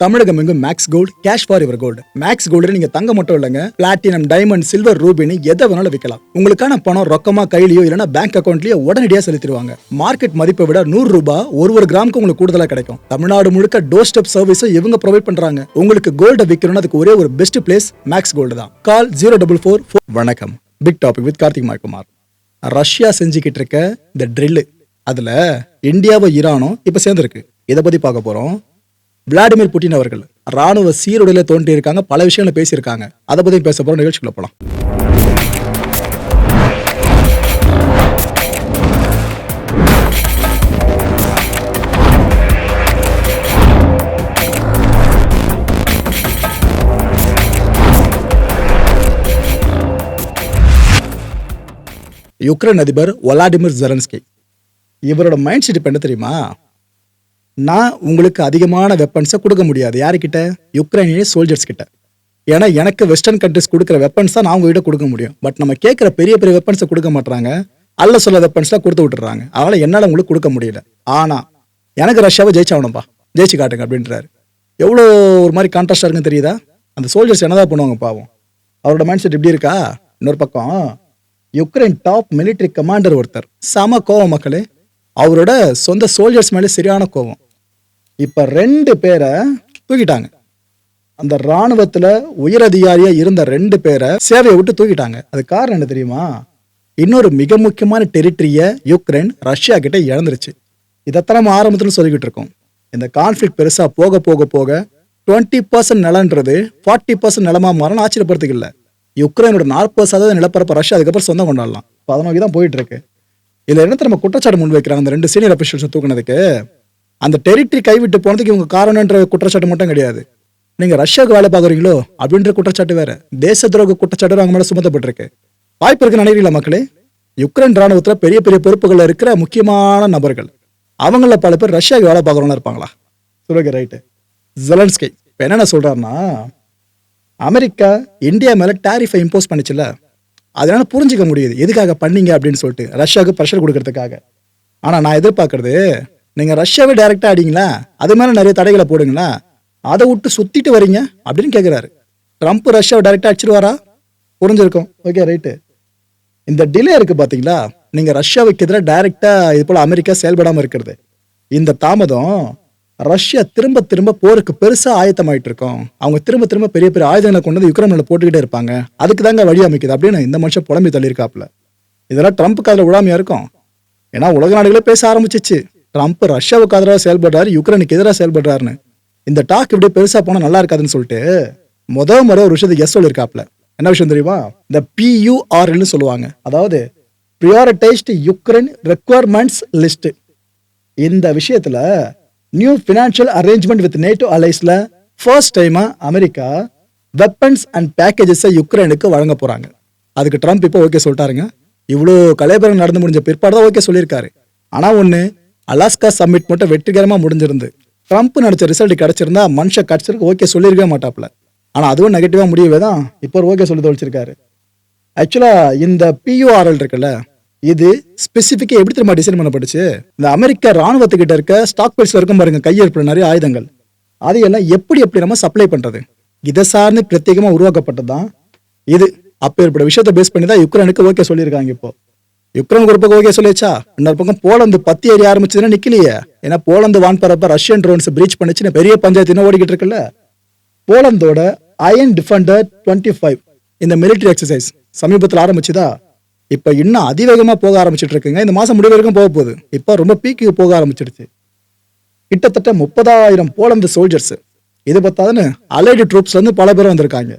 தமிழகம் எங்கும் Max Gold, cash for your gold. Max Gold நீங்க தங்க மட்டும் இல்லைங்க, பிளாட்டினம், டைமண்ட், சில்வர், ரூபினி எதை வேணாலும் விற்கலாம். உங்களுக்கான பணம் ரொக்கமா கையிலயோ இல்லைன்னா பேங்க் அக்கௌண்ட்லயோ உடனடியாக செலுத்திடுவாங்க. மார்க்கெட் மதிப்பை விட 100 ரூபாய் ஒரு கிராமுக்கு உங்களுக்கு கூடுதலா கிடைக்கும். தமிழ்நாடு முழுக்க டோர் ஸ்டெப் சர்வீஸும் இவங்க ப்ரொவைட் பண்றாங்க. உங்களுக்கு கோல்ட விற்கணும்னா அதுக்கு ஒரே ஒரு பெஸ்ட் பிளேஸ் மேக்ஸ் கோல்டு தான். கால் 044. வணக்கம். Big topic with Karthik Maikumar. Russia செஞ்சுக்கிட்டு இருக்க இந்த ட்ரில்லு, அதுல இந்தியாவும் ஈரானும் இப்ப சேர்ந்துருக்கு. இதை பத்தி பார்க்க போறோம். விளாடிமிர் புட்டின் அவர்கள் ராணுவ சீருடையில தோன்றி இருக்காங்க, பல விஷயங்களை பேசியிருக்காங்க. அதை பத்தி பேச போறோம். நிகழ்ச்சிக்குள்ள போலாம். யுக்ரைன் அதிபர் வொலாடிமிர் ஜெலன்ஸ்கி, இவரோட மைண்ட் செட் இப்ப என்ன தெரியுமா? நான் உங்களுக்கு அதிகமான வெப்பன்ஸை கொடுக்க முடியாது. யாருக்கிட்ட? யுக்ரைனிய சோல்ஜர்ஸ் கிட்ட. ஏன்னா எனக்கு வெஸ்டர்ன் கண்ட்ரிஸ் கொடுக்குற வெப்பன்ஸ் தான் நான் உங்ககிட்ட கொடுக்க முடியும். பட் நம்ம கேட்குற பெரிய பெரிய வெப்பன்ஸை கொடுக்க மாட்டாங்க. அல்ல சொல்ல வெப்பன்ஸ்லாம் கொடுத்து விட்டுறாங்க. அதனால என்னால் உங்களுக்கு கொடுக்க முடியல. ஆனால் எனக்கு ரஷ்யாவை ஜெயிச்சாகணும்பா, ஜெயிச்சு காட்டுங்க அப்படின்றாரு. எவ்வளோ ஒரு மாதிரி கான்ட்ராஸ்டாக இருக்குன்னு தெரியுதா? அந்த சோல்ஜர்ஸ் என்னதான் பண்ணுவாங்க பாவம். அவரோட மைண்ட் செட் இப்படி இருக்கா. இன்னொரு பக்கம் யுக்ரைன் டாப் மிலிட்டரி கமாண்டர் ஒருத்தர் சம கோவம் மக்களே. அவரோட சொந்த சோல்ஜர்ஸ் மேலே சரியான கோவம். இப்ப 2 பேரை தூக்கிட்டாங்க. அந்த ராணுவத்துல உயரதிகாரியா இருந்த 2 பேரை சேவையை விட்டு தூக்கிட்டாங்க. அது காரணம் என்ன தெரியுமா? இன்னொரு மிக முக்கியமான டெரிட்டரிய யுக்ரைன் ரஷ்யா கிட்ட இழந்துருச்சு. இதைத்தான் நம்ம ஆரம்பத்துல சொல்லிக்கிட்டு இருக்கோம். இந்த கான்ஃபிளிக் பெருசா போக போக போக 20% நிலன்றது 40% நிலமா மாறணும். ஆச்சரியப்படுறதுக்கு இல்லை. யுக்ரைனோட 40% நிலப்பரப்பு ரஷ்யா அதுக்கப்புறம் சொந்தம் கொண்டாடலாம். அதை நோக்கி தான் போயிட்டு இருக்கு. இதுல என்ன நம்ம குற்றச்சாட்டு முன் வைக்கிறாங்க. அந்த 2 சீனியர் அபிஷியல்ஸ் தூக்குனதுக்கு, அந்த டெரிட்டரி கைவிட்டு போனதுக்கு இவங்க காரணம்ன்ற குற்றச்சாட்டு மட்டும் கிடையாது. நீங்க ரஷ்யாவுக்கு வேலை பார்க்குறீங்களோ அப்படின்ற குற்றச்சாட்டு வேற, தேச துரோக குற்றச்சாட்டு அவங்க மேல சுமத்தப்பட்டிருக்கு. வாய்ப்பு இருக்குன்னு நினைக்கிறீங்களா மக்களே? யுக்ரைன் ராணுவத்துல பெரிய பெரிய பொறுப்புகள் இருக்கிற முக்கியமான நபர்கள், அவங்கள பல பேர் ரஷ்யாவுக்கு வேலை பார்க்குறவங்களா இருப்பாங்களா? சொல்லுங்க. ரைட்டு. ஜெலன்ஸ்கி இப்ப என்னென்ன சொல்றாருன்னா, அமெரிக்கா இந்தியா மேல டாரிஃபை இம்போஸ் பண்ணிச்சுல, அதனால புரிஞ்சுக்க முடியுது எதுக்காக பண்ணீங்க அப்படின்னு சொல்லிட்டு, ரஷ்யாவுக்கு ப்ரெஷர் கொடுக்கறதுக்காக. ஆனா நான் எதிர்பார்க்கறது, நீங்க ரஷ்யாவே டைரக்டா அடிங்களா, அது மேல நிறைய தடைகளை போடுங்களா, அதை விட்டு சுத்திட்டு வரீங்க அப்படின்னு கேட்கிறாரு. ட்ரம்ப் ரஷ்யாவை டைரக்டா அடிச்சிருவாரா? புரிஞ்சிருக்கும். Okay right. இந்த டிலே இருக்கு பாத்தீங்களா, நீங்க ரஷ்யாவுக்கு எதிராக டைரக்டா இது போல அமெரிக்கா செயல்படாம இருக்கிறது, இந்த தாமதம் ரஷ்யா திரும்ப திரும்ப போருக்கு பெருசா ஆயத்தமாயிட்டு இருக்கோம். அவங்க திரும்ப திரும்ப பெரிய பெரிய ஆயுதங்களை கொண்டு வந்து யுக்ரைன்ல போட்டுக்கிட்டே இருப்பாங்க, அதுக்கு தாங்க வழி அமைக்குது அப்படின்னு இந்த மனுஷன் புலம்பி தள்ளியிருக்காப்புல. இதெல்லாம் ட்ரம்ப்புக்கு அதில் விழாமையா இருக்கும். ஏன்னா உலக நாடுகளே பேச ஆரம்பிச்சிச்சு, ட்ரம்ப் ரஷ்யாவுக்கு ஆதரவாக செயல்படுறாரு, யுக்ரைனுக்கு எதிராக செயல்படுறாருன்னு. இந்த டாக் இப்படியே பெருசா போனா நல்லா இருக்காதுன்னு சொல்லிட்டு முறை ஒரு விஷயத்தை எஸ் சொல்லியிருக்காப்ல. என்ன விஷயம் தெரியுமா? இந்த PURL சொல்லுவாங்க, அதாவது பிரியாரிட்டைஸ்டு யுக்ரைன் ரெக்வயர்மெண்ட்ஸ் லிஸ்ட். இந்த விஷயத்துல new financial arrangement with NATO அலைஸ்ல ஃபர்ஸ்ட் டைமா அமெரிக்கா வெப்பன்ஸ் அண்ட் பேக்கேஜஸை யுக்ரைனுக்கு வழங்க போறாங்க. அதுக்கு ட்ரம்ப் இப்போ ஓகே சொல்லிட்டாருங்க. இவ்வளோ கலைபரம் நடந்து முடிஞ்ச பிற்பாடு தான் ஓகே சொல்லியிருக்காரு. ஆனா ஒன்று, அலாஸ்கா சம்மிட் மட்டும் வெற்றிகரமாக முடிஞ்சிருந்து ட்ரம்ப் நினைச்ச ரிசல்ட் கிடைச்சிருந்தா மனுஷ கட்சிக்கு ஓகே சொல்லியிருக்கவே மாட்டாப்ல. ஆனா அதுவும் நெகட்டிவா முடியவே தான் இப்போ ஓகே சொல்லி தொலைச்சிருக்காரு. ஆக்சுவலா இந்த PURL இருக்குல்ல, இது ஸ்பெசிஃபிக்கா எப்படி தெரியுமா டிசைன் பண்ணப்பட்டுச்சு? இந்த அமெரிக்கா ராணுவத்துக்கிட்ட இருக்க ஸ்டாக் பைல்ஸ்ல இருக்கும் பாருங்க, கையிருப்புல நிறைய ஆயுதங்கள், அதையெல்லாம் எப்படி எப்படி நம்ம சப்ளை பண்றது, இதை சார்ந்து பிரத்யேகமா உருவாக்கப்பட்டதுதான் இது. அப்ப ஏற்பட விஷயத்தை பேஸ் பண்ணி தான் யுக்ரைனுக்கு ஓகே சொல்லியிருக்காங்க. இப்போ யுக்ரைனுக்கு ஒரு பக்கம் ஓகே சொல்லிச்சா, இன்னொரு பக்கம் போலந்து பத்தி ஏறி ஆரம்பிச்சதுன்னா நிக்கலையே. ஏன்னா போலந்து வான்பரப்ப ரஷ்யன் ட்ரோன்ஸ் பிரீச் பண்ணிச்சுன்னு பெரிய பஞ்சாயத்து ஓடிக்கிட்டு இருக்குல்ல. போலந்தோட அயன் டிஃபெண்டர் 25 இந்த மிலிட்டரி எக்ஸசைஸ் சமீபத்தில் ஆரம்பிச்சுதா, இப்ப இன்னும் அதிவேகமா போக ஆரம்பிச்சிட்டு இருக்குங்க. இந்த மாசம் முடிவு வரைக்கும் போக போகுது. இப்ப ரொம்ப பீக்கு போக ஆரம்பிச்சிடுச்சு. கிட்டத்தட்ட 30,000 போலந்து சோல்ஜர்ஸ், இது பத்தாதுன்னு அலைடு ட்ரூப்ஸ்ல இருந்து பல பேர் வந்திருக்காங்க.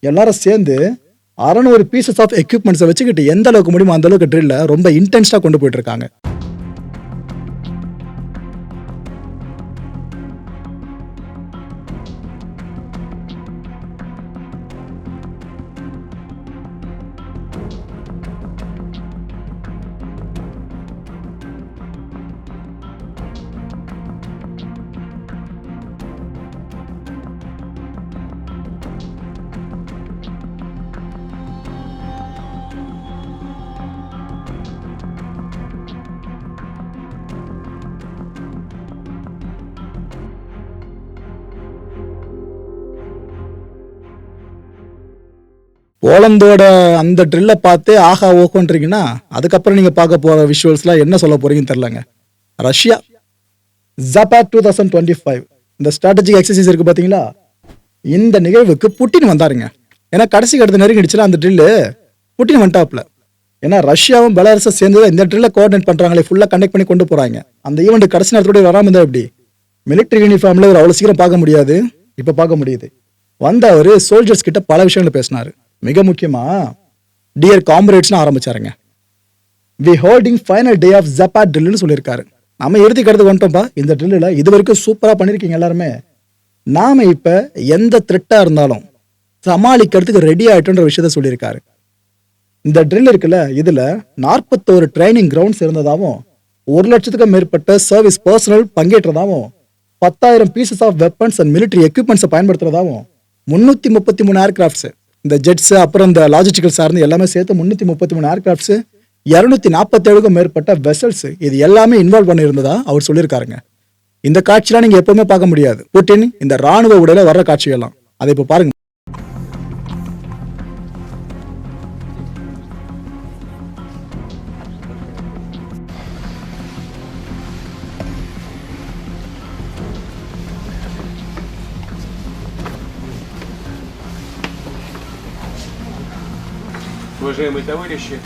எல்லாரும் சேர்ந்து 600 பீசஸ் ஆஃப் எக்யூப்மெண்ட்ஸை வச்சுக்கிட்டு எந்த அளவுக்கு முடியுமோ அந்த அளவுக்கு ட்ரில்ல ரொம்ப இன்டென்ஸா கொண்டு போயிட்டு இருக்காங்க. போலந்தோட அந்த ட்ரில்லை பார்த்து ஆஹா ஓகோன்றீங்கன்னா அதுக்கப்புறம் நீங்கள் பார்க்க போகிற விஷுவல்ஸ்லாம் என்ன சொல்ல போறீங்கன்னு தெரிலங்க. ரஷ்யா ஜப்பாட் 2025 இந்த ஸ்ட்ராட்டஜிக் எக்ஸசைஸ் இருக்கு பார்த்தீங்களா, இந்த நிகழ்வுக்கு புட்டின் வந்தாருங்க. ஏன்னா கடைசி கடத்த நெருங்கிடுச்சுல அந்த ட்ரில்லு, புட்டின் வந்துட்டாப்ல. ஏன்னா ரஷ்யாவும் பெலாரஸும் சேர்ந்து இந்த ட்ரில்லை கோஆர்டினேட் பண்ணுறாங்களே, ஃபுல்லாக கண்டக்ட் பண்ணி கொண்டு போகிறாங்க. அந்த ஈவெண்ட் கடைசி நேரத்தோட வராமல் இருந்தால் எப்படி? மிலிட்ரி யூனிஃபார்மில் ஒரு அவ்வளோ சீக்கிரம் பார்க்க முடியாது, இப்போ பார்க்க முடியுது. வந்த அவர் சோல்ஜர்ஸ் கிட்ட பல விஷயங்கள் பேசினார். மிக முக்கியமா டியர் காம்ரேட்ஸ்னு ஆரம்பிச்சாருங்க. We holding final day of Zapad ட்ரில்னு சொல்லியிருக்காரு. நம்ம இறுதி கடத்துக்கு வந்துட்டோம்ப்பா. இந்த ட்ரில்லில் இது வரைக்கும் சூப்பராக பண்ணியிருக்கீங்க எல்லாருமே. நாம இப்போ எந்த த்ரெட்டாக இருந்தாலும் சமாளிக்கிறதுக்கு ரெடி ஆகிட்டுன்ற விஷயத்த சொல்லியிருக்காரு. இந்த ட்ரில் இருக்குல்ல, இதில் 41 ட்ரைனிங் கிரவுண்ட்ஸ் இருந்ததாகவும் 1,00,000க்கும் மேற்பட்ட சர்வீஸ் பர்சனல் பங்கேற்றதாகவும் 10,000 pieces of weapons and military எக்யூப்மெண்ட்ஸை பயன்படுத்துறதாகவும் 333 ஏர்கிராஃப்ட்ஸ், இந்த ஜெட்ஸ் அப்புறம் இந்த லாஜிஸ்டிக்கல் சார்ந்து எல்லாமே சேர்த்து 333 ஏர்கிராஃப்ட்ஸ், 247க்கும் மேற்பட்ட வெசல்ஸ், இது எல்லாமே இன்வால்வ் பண்ணியிருந்ததா அவர் சொல்லியிருக்காருங்க. இந்த காட்சியெல்லாம் நீங்க எப்பவுமே பார்க்க முடியாது. புட்டின் இந்த ராணுவ உடையில வர்ற காட்சியெல்லாம் அதை இப்போ பாருங்க. Уважаемые товарищи,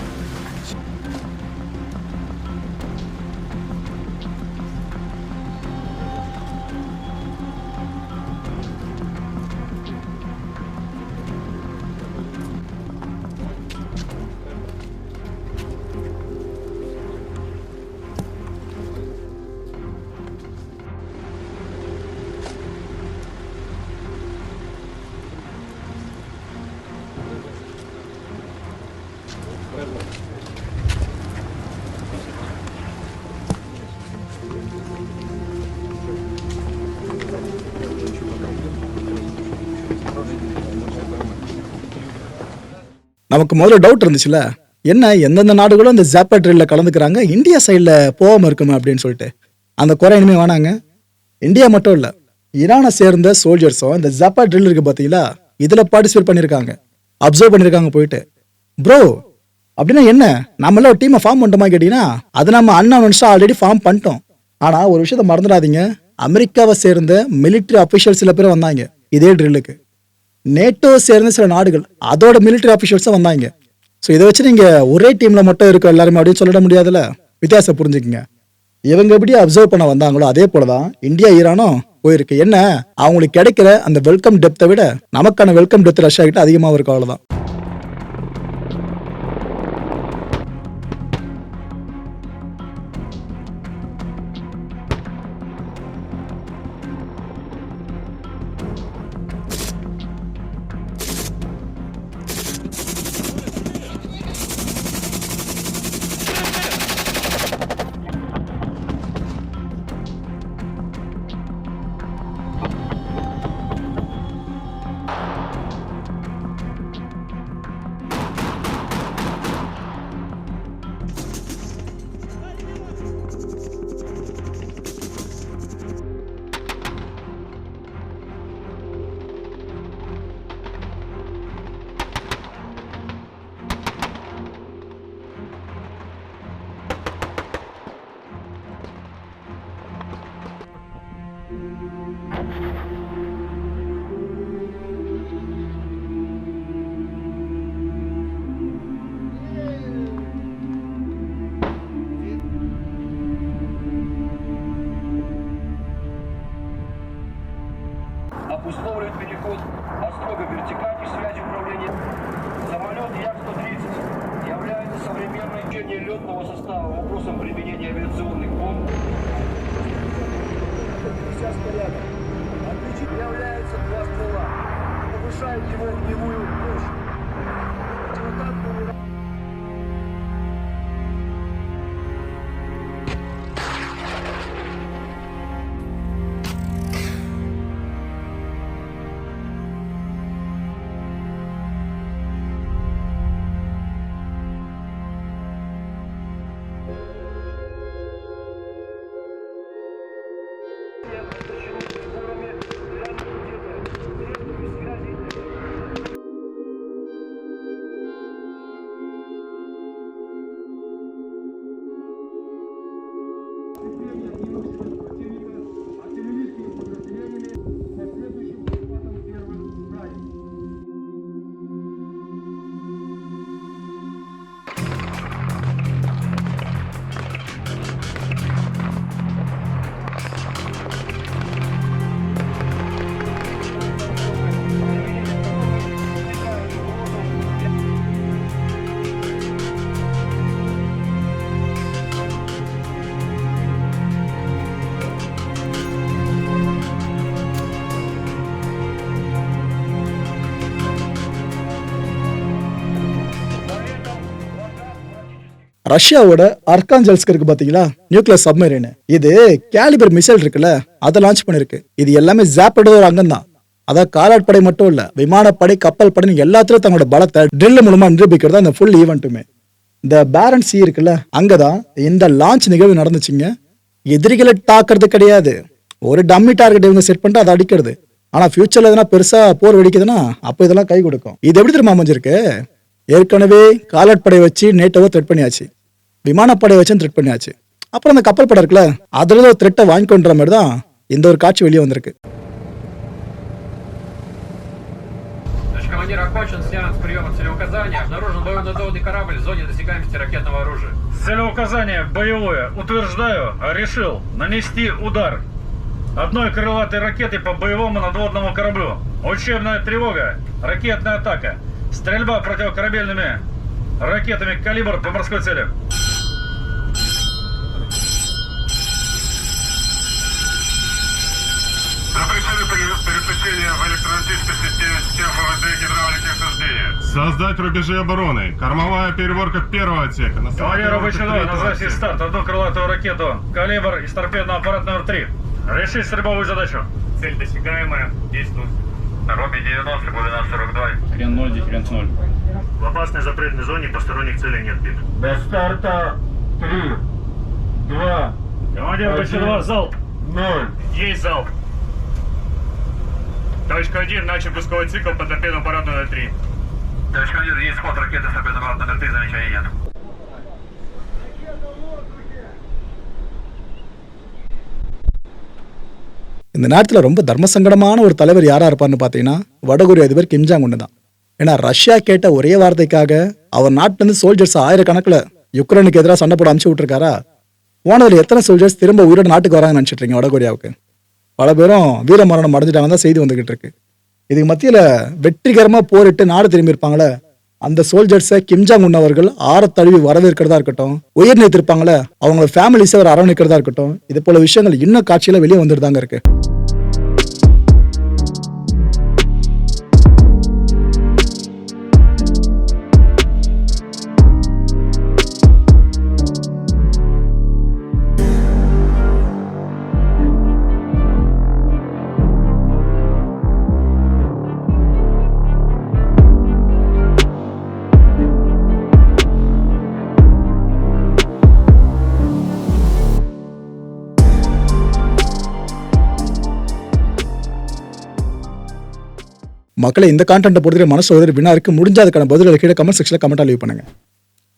நமக்கு முதல்ல டவுட் இருந்துச்சுல, என்ன எந்தெந்த நாடுகளும் இந்த ஜாப்பாட் ட்ரில்ல கலந்துக்கிறாங்க, இந்தியா சைடில் போகாமல் இருக்குமா அப்படின்னு சொல்லிட்டு. அந்த குறை இனிமே வேணாங்க. இந்தியா மட்டும் இல்லை, ஈரானை சேர்ந்த சோல்ஜர்ஸும் இந்த ஜாப்பாட் ட்ரில் இருக்கு பார்த்தீங்களா, இதில் பார்ட்டிசிபேட் பண்ணியிருக்காங்க, அப்சர்வ் பண்ணியிருக்காங்க போயிட்டு. ப்ரோ அப்படின்னா என்ன, நம்மளாம் ஒரு டீமை ஃபார்ம் பண்ணிட்டோமா கேட்டிங்கன்னா, அது நம்ம அன்அனௌன்ஸ்டாக ஆல்ரெடி ஃபார்ம் பண்ணிட்டோம். ஆனால் ஒரு விஷயத்த மறந்துடாதீங்க, அமெரிக்காவை சேர்ந்த மிலிட்ரி அஃபிஷியல்ஸ் சில பேர் வந்தாங்க இதே ட்ரில்லுக்கு. நேட்டோ சேர்ந்த சில நாடுகள் அதோட மிலிட்ரி ஆஃபீஷியல்ஸும் வந்தாங்க. ஸோ இதை வச்சு நீங்கள் ஒரே டீமில் மட்டும் இருக்க எல்லாருமே அப்படின்னு சொல்லிட முடியாதுல்ல. வித்தியாசம் புரிஞ்சுக்குங்க. இவங்க எப்படி அப்சர்வ் பண்ண வந்தாங்களோ அதே போல தான் இந்தியா ஈரானும் போயிருக்கு. என்ன, அவங்களுக்கு கிடைக்கிற அந்த வெல்கம் டெப்த்தை விட நமக்கான வெல்கம் டெப்த் ரஷ்யா கிட்ட அதிகமாக இருக்கு, அவ்வளோதான். Обусловливает переход от строго вертикальной связи управления. Самолет Як-130 является современной изучением летного состава вопросом применения авиационных бомб. Сейчас порядок. Отличить является два ствола. Повышает его огневую мощь. Противотанковый ரஷ்யாவோட அர்கான்ஜெல்ஸ்க் இருக்கு பாத்தீங்களா, நியூக்ளியர் சப்மரீன். இது கேலிபர் மிசைல் இருக்குல்ல, அதை லான்ச் பண்ணிருக்கு. இது எல்லாமே ஜாப்போட ஒரு அங்கம் தான். அதாவது காலாட்படை மட்டும் இல்ல, விமானப்படை, கப்பல் படை எல்லாத்திலும் தங்களோட பலத்தை ட்ரில் மூலமா நிரூபிக்கிறது அந்த ஃபுல் ஈவெண்ட்டுமே. இந்த பேரன் சி இருக்குல்ல, அங்கதான் இந்த லான்ச் நிகழ்வு நடந்துச்சுங்க. எதிரிகளை தாக்குறது கிடையாது, ஒரு டம்மி டார்கெட் இவங்க செட் பண்ணிட்டு அதை அடிக்கிறது. ஆனா ஃபியூச்சர்ல எதனா பெருசா போர் வெடிக்குதுன்னா அப்ப இதெல்லாம் கை கொடுக்கும். இது எப்படி தெரியுமா அமைஞ்சிருக்கு? ஏற்கனவே காலாட்படை வச்சு நேட்டோவை த்ரெட் பண்ணியாச்சு, விமானப்படை வச்சு த்ரெட் பண்ணியாச்சு. அப்புறம் அந்த கப்பல் படம் இருக்குல்ல, அதுல ஒரு த்ரெட்டை வாங்கிக்கொண்ட மாதிரி தான் இந்த ஒரு காட்சி வெளியே வந்திருக்கு. Командир окончен, снят с приема целеуказания. Обнаружен боенадзорный корабль в зоне досягаемости ракетного оружия. Целеуказание боевое. Утверждаю, решил нанести удар одной крылатой ракеты по боевому надводному кораблю. Учебная тревога, ракетная атака, стрельба противокорабельными ракетами «Калибр» по морской цели. Запрещены переключения в электромагнитической системе систем ФВД и гидравлики охлаждения. Создать рубежи обороны. Кормовая переборка первого отсека. Командир обычного, назначить старт. Одну крылатую ракету «Калибр» из торпедного аппарата номер 3. Решить стрельбовую задачу. Цель досягаемая. Действует. Робби 90, глубина 42. Хрен 0, дифференц 0. В опасной запретной зоне посторонних целей нет бит. До старта 3, 2, Командир обычного, залп. 0. Есть залп. Точка 1. Начал пусковой цикл по торпедному аппарату номер 3. Товарищ командир, есть ход ракеты с торпедным аппаратом номер 3, замечаний нет. இந்த நேரத்தில் ரொம்ப தர்மசங்கடமான ஒரு தலைவர் யாரா இருப்பார்னு பார்த்தீங்கன்னா வடகொரிய அதிபர் கிம் ஜாங் உன் தான். ஏன்னா ரஷ்யா கேட்ட ஒரே வார்த்தைக்காக அவர் நாட்டிலேருந்து சோல்ஜர்ஸ் ஆயிரக்கணக்கில் யுக்ரைனுக்கு எதிராக சண்டை போட அனுப்பிச்சு விட்டுருக்காரா? போனதில் எத்தனை சோல்ஜர்ஸ் திரும்ப உயிரோட நாட்டுக்கு வராங்கன்னு நினச்சிட்டு இருக்கீங்க? வடகொரியாவுக்கு பல பேரும் வீரமரணம் அடைஞ்சிட்டாங்க தான் செய்தி வந்துகிட்டு இருக்கு. இதுக்கு மத்தியில் வெற்றிகரமாக போரிட்டு நாடு திரும்பி இருப்பாங்களே அந்த சோல்ஜர்ஸை கிம் ஜாங் உன் அவர்கள் ஆரத்தழுவி வரவேற்கிறதா இருக்கட்டும், உயிர் நீத்திருப்பாங்களே அவங்கள ஃபேமிலிஸை அவர் அரவணைக்கிறதா இருக்கட்டும், இது போல விஷயங்கள் இன்னும் காட்சியில் வெளியே வந்துட்டு தாங்க இருக்கு. மக்களை இந்த கான்டென்ட்டை பொறுத்தவரை மனசு ஒரு வினாருக்கு முடிஞ்சதுக்கான பதில்களை கீழே கமெண்ட் செக்ஷனில் கமெண்ட்டாக லீவ் பண்ணுங்க.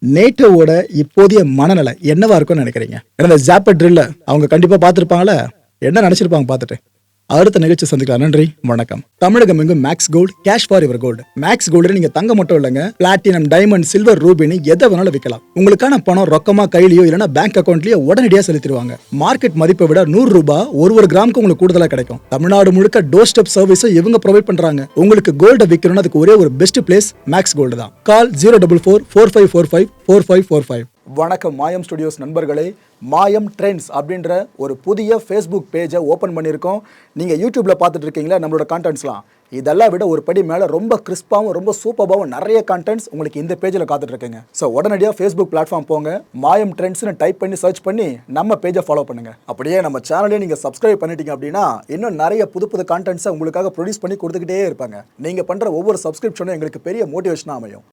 நேட்டோவோட இப்போதைய மனநிலை என்னவா இருக்கும்னு நினைக்கிறீங்க? ஏன்னா இந்த ஜாப்பட் ட்ரில்ல அவங்க கண்டிப்பாக பார்த்துருப்பாங்களே, என்ன நினைச்சிருப்பாங்க பார்த்துட்டு. அடுத்த நிகழ்ச்சி சந்திக்கலாம். நன்றி, வணக்கம். தமிழகம் எங்கும் Max Gold, cash for your gold. Max Gold நீங்க தங்க மட்டும் இல்லைங்க, பிளாட்டினம், டைமண்ட், சில்வர், ரூபினி எதை வேணாலும் விற்கலாம். உங்களுக்கான பணம் ரொக்கமா கையிலயோ இல்லைன்னா பேங்க் அக்கௌண்ட்லயோ உடனடியாக செலுத்திடுவாங்க. மார்க்கெட் மதிப்பை விட 100 ரூபாய் ஒரு கிராமுக்கு உங்களுக்கு கூடுதலா கிடைக்கும். தமிழ்நாடு முழுக்க டோர் ஸ்டெப் சர்வீஸும் இவங்க ப்ரொவைட் பண்றாங்க. உங்களுக்கு கோல்ட விற்கணும்னா அதுக்கு ஒரே ஒரு பெஸ்ட் பிளேஸ் மேக்ஸ் கோல்டு தான். கால் 04445454545. வணக்கம் மாயம் ஸ்டுடியோஸ் நண்பர்களே. மாயம் ட்ரெண்ட்ஸ் அப்படின்ற ஒரு புதிய ஃபேஸ்புக் பேஜை ஓப்பன் பண்ணியிருக்கோம். நீங்கள் யூடியூப்பில் பார்த்துட்டு இருக்கீங்களா நம்மளோட கான்டென்ட்ஸ்லாம். இதெல்லாம் விட ஒரு படி மேலே ரொம்ப கிறிஸ்பாகவும் ரொம்ப சூப்பராகவும் நிறைய கான்டென்ட்ஸ் உங்களுக்கு இந்த பேஜில் காத்துட்டு இருக்குங்க. ஸோ உடனடியாக ஃபேஸ்புக் பிளாட்ஃபார்ம் போங்க, மாயம் ட்ரெண்ட்ஸ்னு டைப் பண்ணி சர்ச் பண்ணி நம்ம பேஜை ஃபாலோ பண்ணுங்கள். அப்படியே நம்ம சேனலையும் நீங்கள் சப்ஸ்கிரைப் பண்ணிட்டீங்க அப்படின்னா இன்னும் நிறைய புது புது கான்டென்ட்ஸை உங்களுக்காக ப்ரொடியூஸ் பண்ணி கொடுத்துக்கிட்டே இருப்பாங்க. நீங்கள் பண்ணுற ஒவ்வொரு சப்ஸ்கிரிப்ஷனும் எங்களுக்கு பெரிய மோட்டிவேஷனாக அமையும்.